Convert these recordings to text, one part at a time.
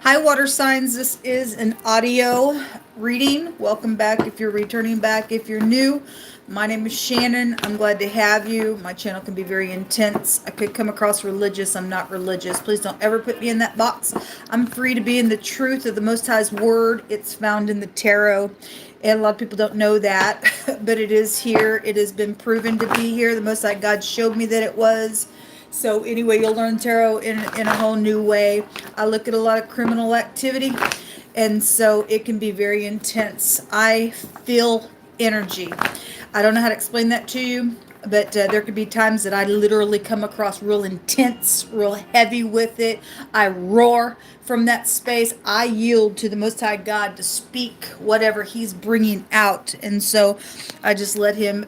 Hi, water signs. This is an audio reading. Welcome back if you're returning back. If you're new, my name is Shannon. I'm glad to have you. My channel can be very intense. I could come across religious. I'm not religious. Please don't ever put me in that box. I'm free to be in the truth of the Most High's word. It's found in the tarot. And a lot of people don't know that, but it is here. It has been proven to be here. The Most High God showed me that it was. So anyway, you'll learn tarot in a whole new way. I look at a lot of criminal activity, and so it can be very intense. I feel energy. I don't know how to explain that to you, but there could be times that I literally come across real intense, real heavy with it. I roar from that space. I yield to the Most High God to speak whatever He's bringing out. And so I just let Him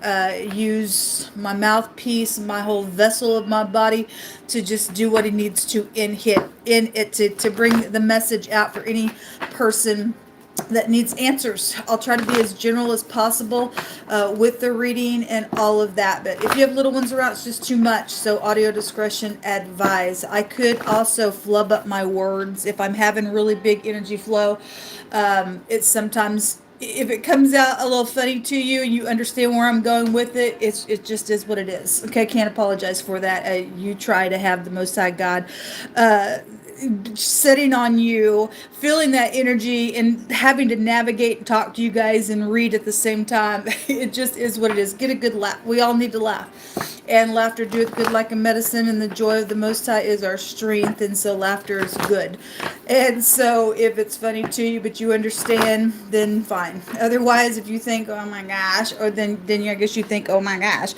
use my mouthpiece, my whole vessel of my body to just do what He needs to in it to bring the message out for any person that needs answers. I'll try to be as general as possible with the reading and all of that. But if you have little ones around, it's just too much. So audio discretion advised. I could also flub up my words if I'm having really big energy flow. It's sometimes, if it comes out a little funny to you and you understand where I'm going with it, it just is what it is. Okay, can't apologize for that. You try to have the Most High God sitting on you, feeling that energy, and having to navigate and talk to you guys and read at the same time. It just is what it is. Get a good laugh. We all need to laugh. And laughter doeth good like a medicine, and the joy of the Most High is our strength, and so laughter is good. And so if it's funny to you, but you understand, then fine. Otherwise, if you think, oh my gosh, or then I guess you think, oh my gosh.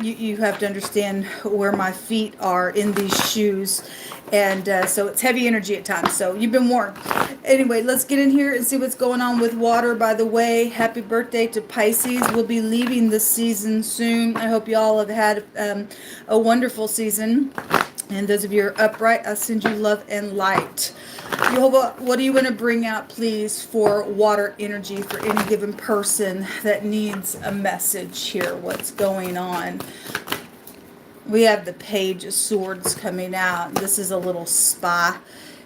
You have to understand where my feet are in these shoes. And so it's heavy energy at times. So you've been warned. Anyway, let's get in here and see what's going on with water. By the way, happy birthday to Pisces. We'll be leaving the season soon. I hope you all have had a wonderful season. And those of you who are upright, I send you love and light. Jehovah, what do you want to bring out, please, for water energy for any given person that needs a message here? What's going on? We have the Page of Swords coming out. This is a little spa.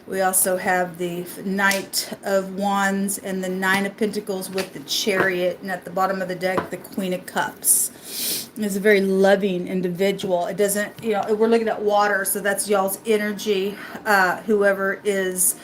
We also have the Knight of Wands and the Nine of Pentacles with the Chariot. And at the bottom of the deck, the Queen of Cups. It's a very loving individual. It doesn't, we're looking at water, so that's y'all's energy. Whoever is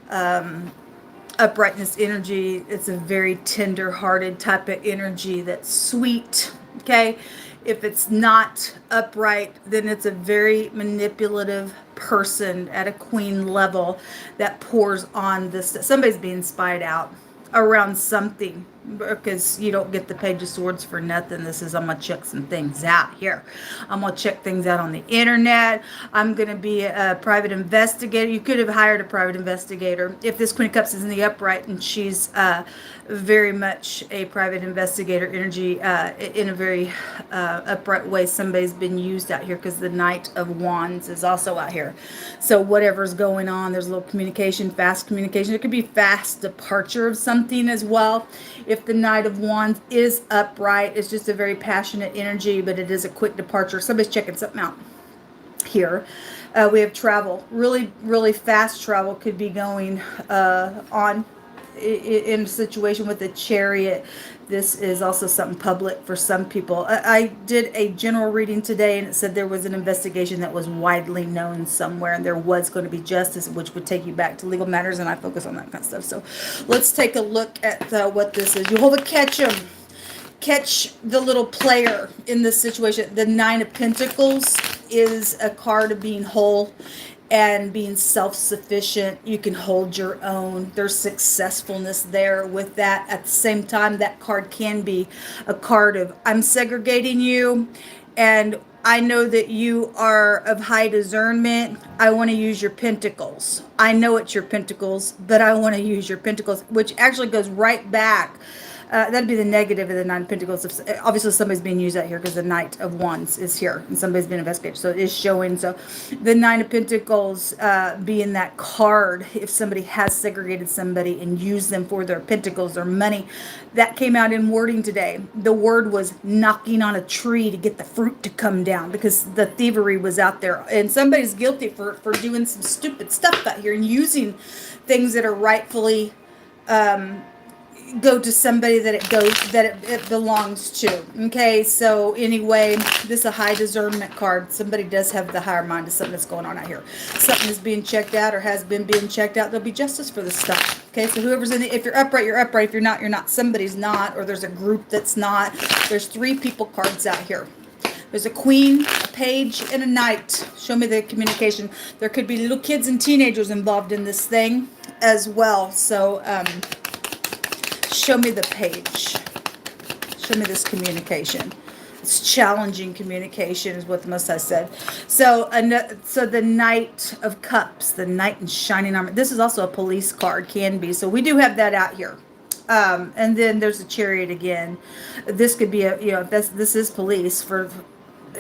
uprightness energy, it's a very tender-hearted type of energy that's sweet, okay? If it's not upright, then it's a very manipulative person at a queen level that pours on this. Somebody's being spied out around something, because you don't get the Page of Swords for nothing. This is, I'm going to check some things out here. I'm going to check things out on the internet. I'm going to be a private investigator. You could have hired a private investigator. If this Queen of Cups is in the upright, and she's very much a private investigator energy in a very upright way. Somebody's been used out here, because the Knight of Wands is also out here. So whatever's going on, there's a little communication, fast communication. It could be fast departure of something as well. If the Knight of Wands is upright, it's just a very passionate energy, but it is a quick departure. Somebody's checking something out here. We have travel. Really, really fast travel could be going on in a situation with the Chariot. This is also something public for some people. I did a general reading today, and it said there was an investigation that was widely known somewhere, and there was going to be justice, which would take you back to legal matters, and I focus on that kind of stuff. So let's take a look at what this is. Jehovah, catch him. Catch the little player in this situation. The Nine of Pentacles is a card of being whole and being self-sufficient. You can hold your own. There's successfulness there with that. At the same time, that card can be a card of, I'm segregating you, and I know that you are of high discernment. I want to use your pentacles. I know it's your pentacles, but I want to use your pentacles, which actually goes right back That'd be the negative of the Nine of Pentacles. Obviously, somebody's being used out here because the Knight of Wands is here and somebody's been investigated. So it is showing. So the Nine of Pentacles being that card, if somebody has segregated somebody and used them for their pentacles or money, that came out in wording today. The word was knocking on a tree to get the fruit to come down because the thievery was out there. And somebody's guilty for doing some stupid stuff out here and using things that are rightfully go to somebody that it belongs to. Okay, so anyway, this is a high discernment card. Somebody does have the higher mind of something that's going on out here. Something is being checked out or has been being checked out. There'll be justice for this stuff. Okay, so whoever's in it, if you're upright, you're upright. If you're not, you're not. Somebody's not, or there's a group that's not. There's 3 people cards out here. There's a queen, a page, and a knight. Show me the communication. There could be little kids and teenagers involved in this thing as well. So, show me the page. Show me this communication. It's challenging communication is what the Most High said. So, so the Knight of Cups, the Knight in shining armor. This is also a police card, can be. So we do have that out here. And then there's a Chariot again. This could be a, this is police for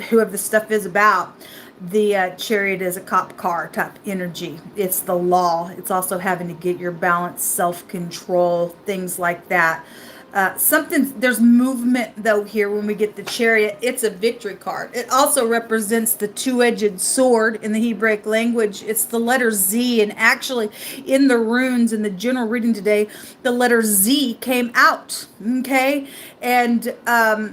whoever the stuff is about. The Chariot is a cop car type energy. It's the law. It's also having to get your balance, self-control, things like that. There's movement though here when we get the Chariot. It's a victory card. It also represents the 2-edged sword in the Hebraic language. It's the letter Z, and actually in the runes in the general reading today, the letter Z came out. Okay, and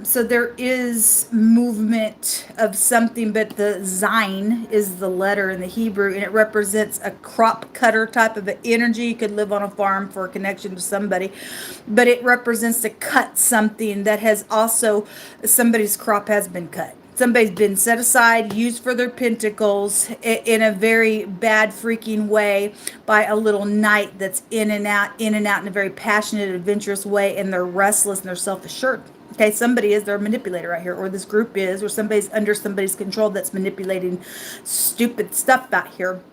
so there is movement of something, but the Zayin is the letter in the Hebrew, and it represents a crop cutter type of an energy. You could live on a farm for a connection to somebody, but it represents to cut something that has also, somebody's crop has been cut. Somebody's been set aside, used for their pentacles in a very bad freaking way by a little knight that's in and out in a very passionate, adventurous way, and they're restless and they're self-assured. Okay, somebody is, they're a manipulator right here, or this group is, or somebody's under somebody's control that's manipulating stupid stuff out here.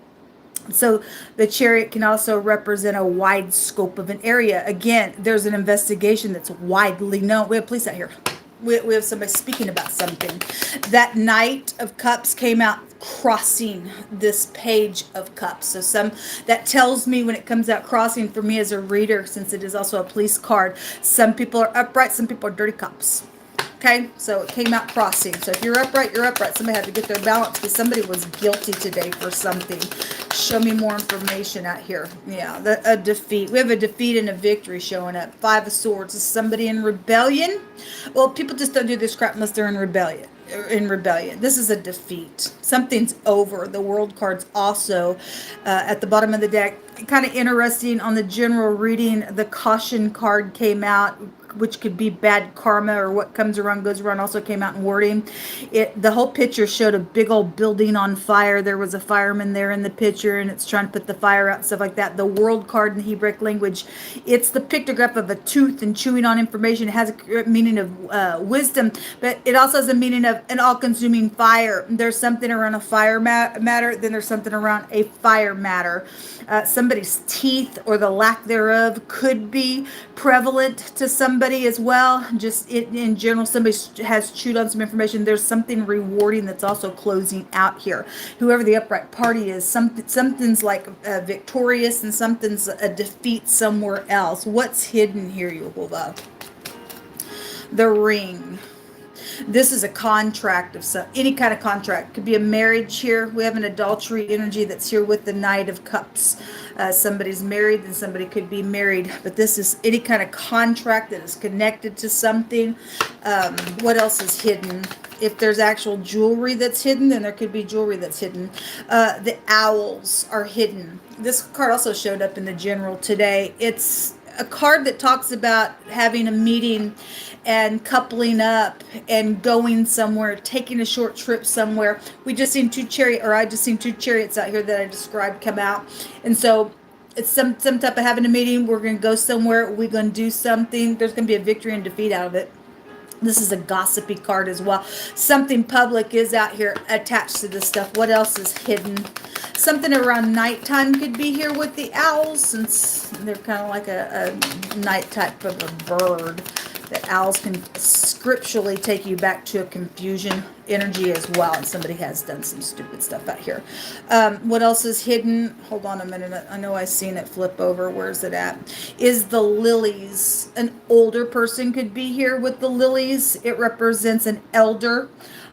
So the Chariot can also represent a wide scope of an area. Again, there's an investigation that's widely known. We have police out here. We have somebody speaking about something. That Knight of Cups came out crossing this Page of Cups. So that tells me when it comes out crossing for me as a reader, since it is also a police card, some people are upright, some people are dirty cops. Okay, so it came out crossing. So if you're upright, you're upright. Somebody had to get their balance because somebody was guilty today for something. Show me more information out here. Yeah, a defeat. We have a defeat and a victory showing up. 5 of Swords. Is somebody in rebellion? Well, people just don't do this crap unless they're in rebellion. This is a defeat. Something's over. The World card's also at the bottom of the deck. Kind of interesting on the general reading. The Caution card came out, which could be bad karma or what comes around goes around, also came out in wording. The whole picture showed a big old building on fire. There was a fireman there in the picture, and it's trying to put the fire out and stuff like that. The World card in the Hebraic language, it's the pictograph of a tooth and chewing on information. It has a meaning of wisdom, but it also has a meaning of an all-consuming fire. There's something around a fire matter, then there's something around a fire matter. Somebody's teeth or the lack thereof could be prevalent to somebody as well. Just in general, somebody has chewed on some information. There's something rewarding that's also closing out here. Whoever the upright party is, something's like victorious and something's a defeat somewhere else. What's hidden here, Yehovah? The Ring. This is a contract of any kind of contract. Could be a marriage here. We have an adultery energy that's here with the Knight of Cups. Somebody's married and somebody could be married. But this is any kind of contract that is connected to something. What else is hidden? If there's actual jewelry that's hidden, then there could be jewelry that's hidden. The owls are hidden. This card also showed up in the general today. It's a card that talks about having a meeting and coupling up and going somewhere, taking a short trip somewhere. I just seen 2 chariots out here that I described come out. And so it's some type of having a meeting. We're going to go somewhere. We're going to do something. There's going to be a victory and defeat out of it. This is a gossipy card as well. Something public is out here attached to this stuff. What else is hidden? Something around nighttime could be here with the owls, since they're kind of like a night type of a bird. The owls can scripturally take you back to a confusion energy as well. And somebody has done some stupid stuff out here. What else is hidden? Hold on a minute. I know I've seen it flip over. Where's it at? Is the lilies. An older person could be here with the lilies. It represents an elder.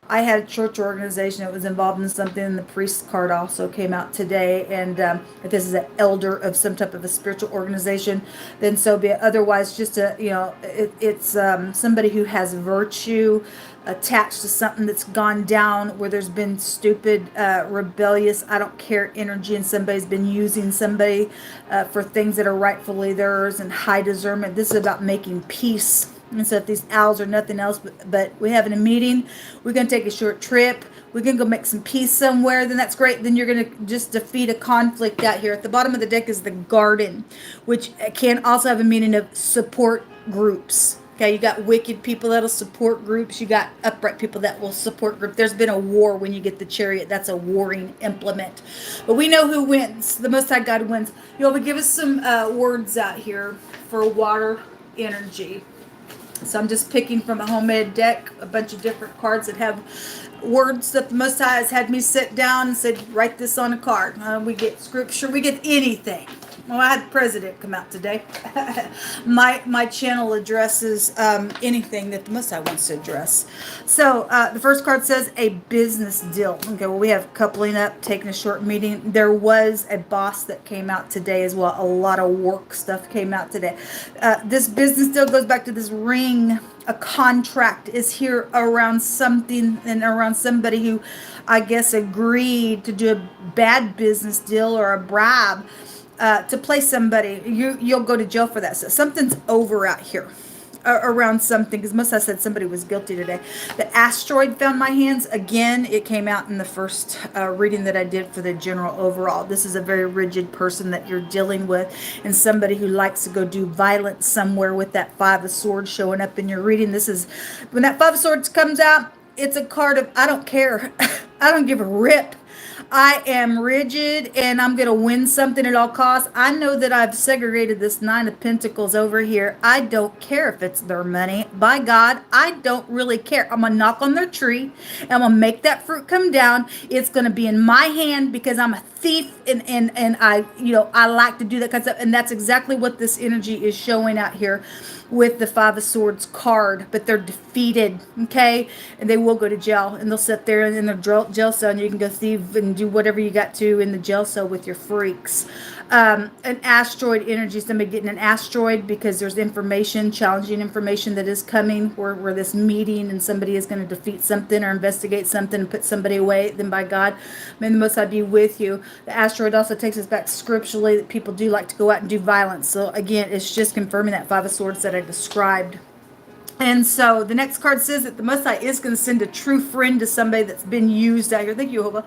I had a church organization that was involved in something, and the priest card also came out today. And if this is an elder of some type of a spiritual organization, then so be it. Otherwise, just a, it's somebody who has virtue attached to something that's gone down, where there's been stupid, rebellious, I don't care energy, and somebody's been using somebody for things that are rightfully theirs, and high discernment. This is about making peace. And so if these owls are nothing else but we're having a meeting, we're going to take a short trip, we're going to go make some peace somewhere, then that's great. Then you're going to just defeat a conflict out here. At the bottom of the deck is the garden, which can also have a meaning of support groups. Okay, you got wicked people that'll support groups. You got upright people that will support groups. There's been a war when you get the chariot. That's a warring implement. But we know who wins. The Most High God wins. You'll give us some words out here for water energy. So I'm just picking from a homemade deck, a bunch of different cards that have words that the Most High has had me sit down and said, write this on a card. We get scripture, we get anything. Well, I had the president come out today. my channel addresses anything that the Most High wants to address. So the first card says a business deal. Okay, well, we have coupling up, taking a short meeting. There was a boss that came out today as well. A lot of work stuff came out today. This business deal goes back to this ring. A contract is here around something and around somebody who, I guess, agreed to do a bad business deal or a bribe. To play somebody, you'll go to jail for that. So something's over out here around something, because Most High said somebody was guilty today. The asteroid found my hands again. It came out in the first reading that I did for the general overall. This is a very rigid person that you're dealing with, and somebody who likes to go do violence somewhere with that Five of Swords showing up in your reading. This is when that Five of Swords comes out. It's a card of I don't care. I don't give a rip. I am rigid and I'm going to win something at all costs. I know that I've segregated this Nine of Pentacles over here. I don't care if it's their money. By God, I don't really care. I'm going to knock on their tree and I'm going to make that fruit come down. It's going to be in my hand because I'm a thief and I like to do that kind of stuff. And that's exactly what this energy is showing out here with the Five of Swords card, but they're defeated, okay? And they will go to jail, and they'll sit there in their jail cell, and you can go thieve and do whatever you got to in the jail cell with your freaks. An asteroid energy, somebody getting an asteroid because there's information, challenging information that is coming where this meeting and somebody is going to defeat something or investigate something and put somebody away. Then by God, may the Most High be with you. The asteroid also takes us back scripturally that people do like to go out and do violence. So again, it's just confirming that Five of Swords that I described. And so the next card says that the Most High is going to send a true friend to somebody that's been used out here. Thank you, Jehovah.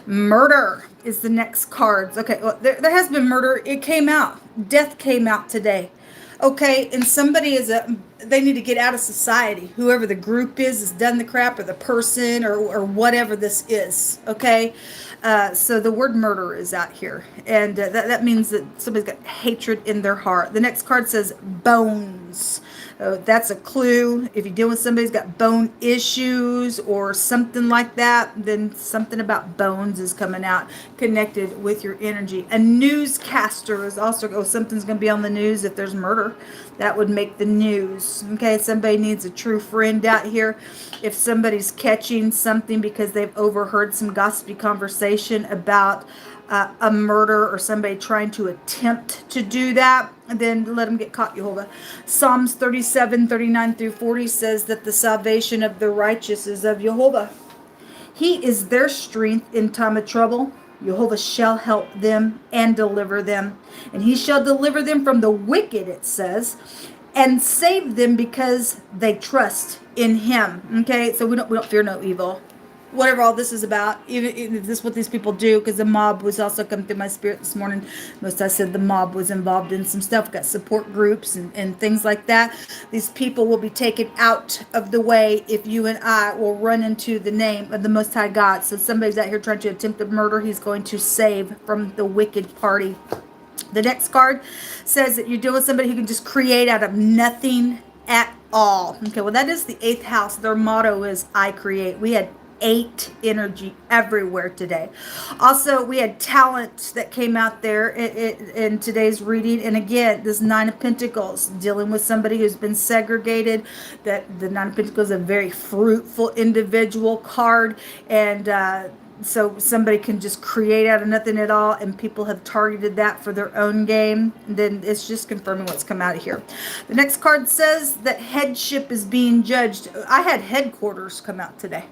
Murder is the next card. Okay, well, there has been murder. It came out. Death came out today. Okay, and somebody they need to get out of society. Whoever the group is has done the crap, or the person, or whatever this is. Okay, so the word murder is out here. And that means that somebody's got hatred in their heart. The next card says bones. That's a clue. If you're dealing with somebody who's got bone issues or something like that, then something about bones is coming out connected with your energy. A newscaster is also, something's going to be on the news. If there's murder, that would make the news. Okay, somebody needs a true friend out here. If somebody's catching something because they've overheard some gossipy conversation about a murder or somebody trying to attempt to do that, then let them get caught, Jehovah. Psalms 37, 39 through 40 says that the salvation of the righteous is of Jehovah. He is their strength in time of trouble. Jehovah shall help them and deliver them. And he shall deliver them from the wicked, it says, and save them because they trust in him. Okay, so we don't fear no evil. whatever all this is about, even if this is what these people do, because the mob was also coming through my spirit this morning. Most I said the mob was involved in some stuff, got support groups and things like that. These people will be taken out of the way if you and I will run into the name of the Most High God. So somebody's out here trying to attempt a murder, he's going to save from the wicked party. The next card says that you're dealing with somebody who can just create out of nothing at all. Okay, well, that is the 8th house. Their motto is I create. We had 8 energy everywhere today. Also, we had talent that came out there in today's reading. And again, this 9 of Pentacles, dealing with somebody who's been segregated. That the 9 of Pentacles is a very fruitful individual card. And so somebody can just create out of nothing at all, and people have targeted that for their own game. Then it's just confirming what's come out of here. The next card says that headship is being judged. I had headquarters come out today,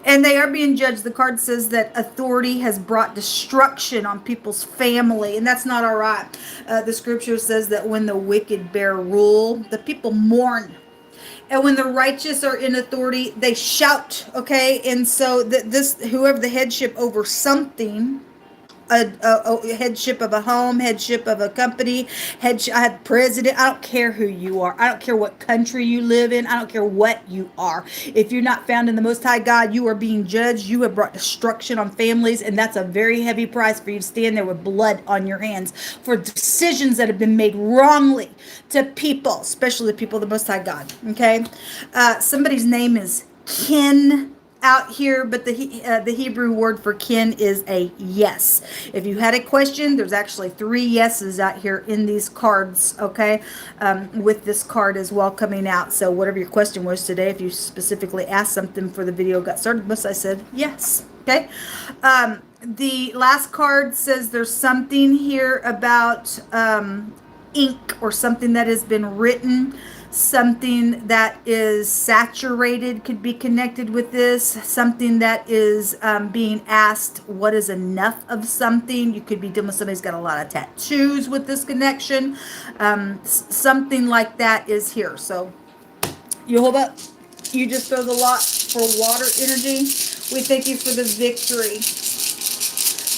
and they are being judged. The card says that authority has brought destruction on people's family, and that's not all right. The scripture says that when the wicked bear rule, the people mourn. And when the righteous are in authority, they shout, okay? And so this, whoever the headship over something, a headship of a home, headship of a company, I had president. I don't care who you are. I don't care what country you live in. I don't care what you are. If you're not found in the Most High God, you are being judged. You have brought destruction on families, and that's a very heavy price for you to stand there with blood on your hands for decisions that have been made wrongly to people, especially the people of the Most High God. Okay, somebody's name is Ken out here, but the Hebrew word for kin is a yes. If you had a question, there's actually 3 yeses out here in these cards, okay, with this card as well coming out. So whatever your question was today, if you specifically asked something before the video got started, most I said yes, okay. The last card says there's something here about ink or something that has been written. Something that is saturated could be connected with this. Something that is being asked, what is enough of something? You could be dealing with somebody who's got a lot of tattoos with this connection. Something like that is here. So you hold up. You just throw the lot for water energy. We thank you for the victory.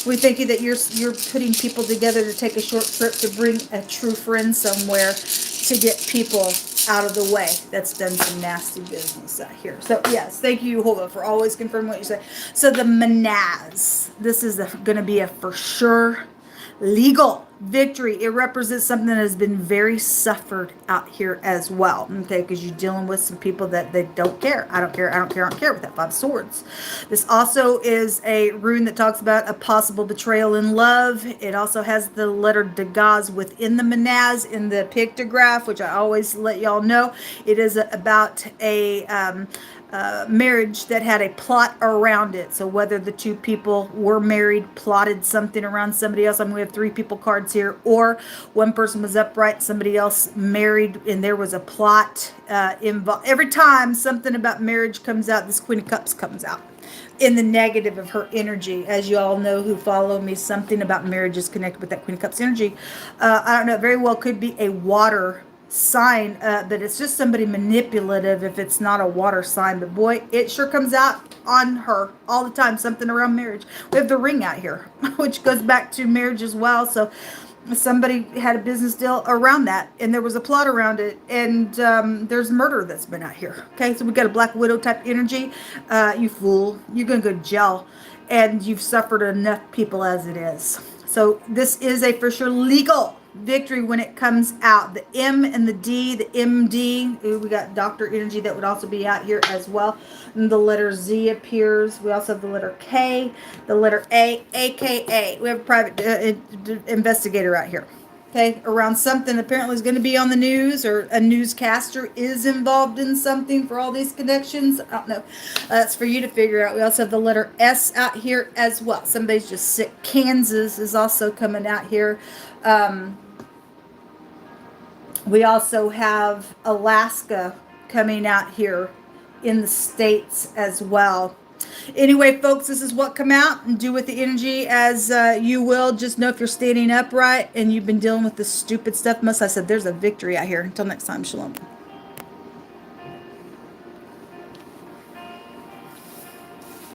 We thank you that you're putting people together to take a short trip to bring a true friend somewhere to get people out of the way that's done some nasty business out here. So yes, thank you, Jehovah, for always confirming what you say. So the manaz, this is going to be a for sure legal victory. It represents something that has been very suffered out here as well, okay, because you're dealing with some people that they don't care. I don't care, I don't care, I don't care with that 5 swords. This also is a rune that talks about a possible betrayal in love. It also has the letter Dagaz within the manaz in the pictograph, which I always let y'all know. It is about a marriage that had a plot around it. So whether the 2 people were married, plotted something around somebody else. I mean, we have 3 people cards here, or one person was upright, somebody else married, and there was a plot involved. Every time something about marriage comes out, this Queen of Cups comes out in the negative of her energy. As you all know who follow me, something about marriage is connected with that Queen of Cups energy. I don't know, it very well could be a water sign, but it's just somebody manipulative if it's not a water sign. But boy, it sure comes out on her all the time, something around marriage. We have the ring out here, which goes back to marriage as well. So somebody had a business deal around that, and there was a plot around it, and there's murder that's been out here. Okay, so we got a Black Widow type energy. You fool, you're gonna go to jail, and you've suffered enough people as it is. So this is a for sure legal victory when it comes out. The M and the D, the MD, we got doctor energy that would also be out here as well. And the letter Z appears. We also have the letter K, the letter A, AKA. We have a private investigator out here. Okay, around something apparently is going to be on the news, or a newscaster is involved in something for all these connections. I don't know. That's for you to figure out. We also have the letter S out here as well. Somebody's just sick. Kansas is also coming out here. We also have Alaska coming out here in the States as well. Anyway, folks, this is what come out, and do with the energy as you will. Just know if you're standing upright and you've been dealing with this stupid stuff, I said there's a victory out here. Until next time, shalom.